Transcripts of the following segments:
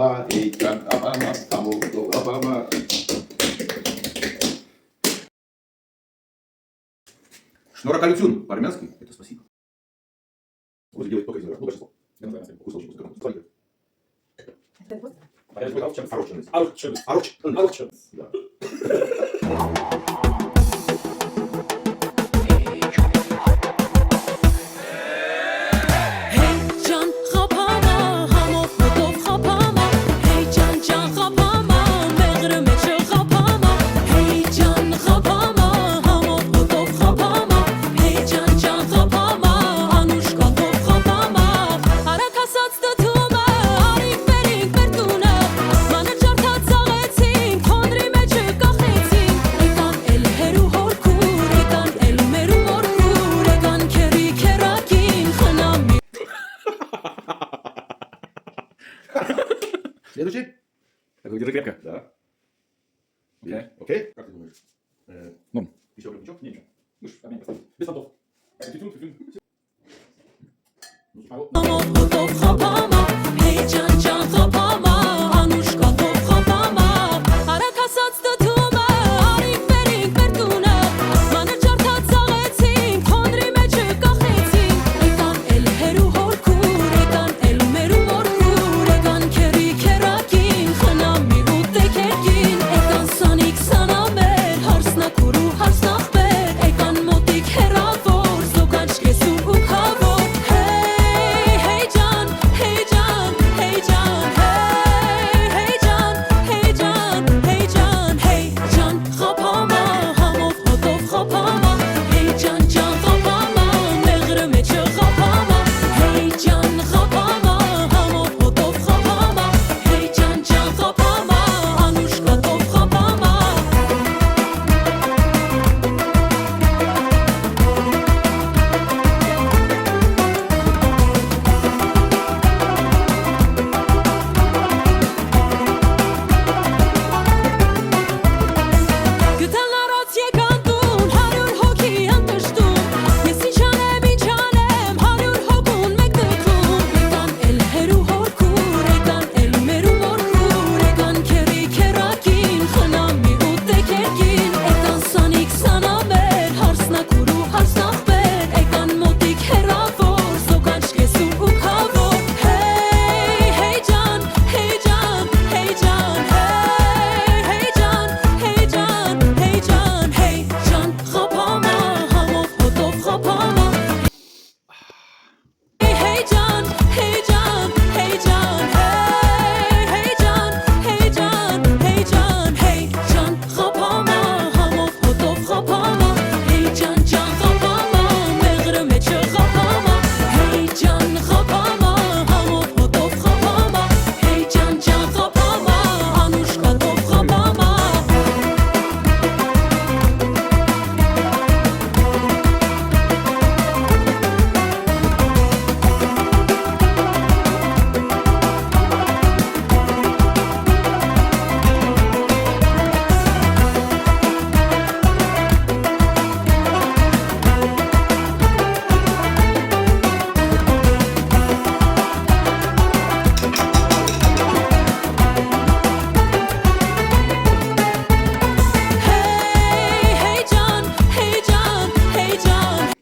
խապամա, էյքան խապամա, համով խապամա։ Շնորհակալություն, по-армянски, это спасибо. Вот делать только из ну, большинство. Я называю на кусочек, кусочек. А я сказал, чем Ароченец. Да. Следующий? Так, держи крепко. Да. Окей. Окей? Как ты думаешь? Ну. Еще ничего? Ничего. Ну ж, обмен поставим. Без понтов. Тютюн.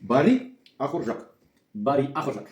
Բարի ախորժակ։ Բարի ախորժակ։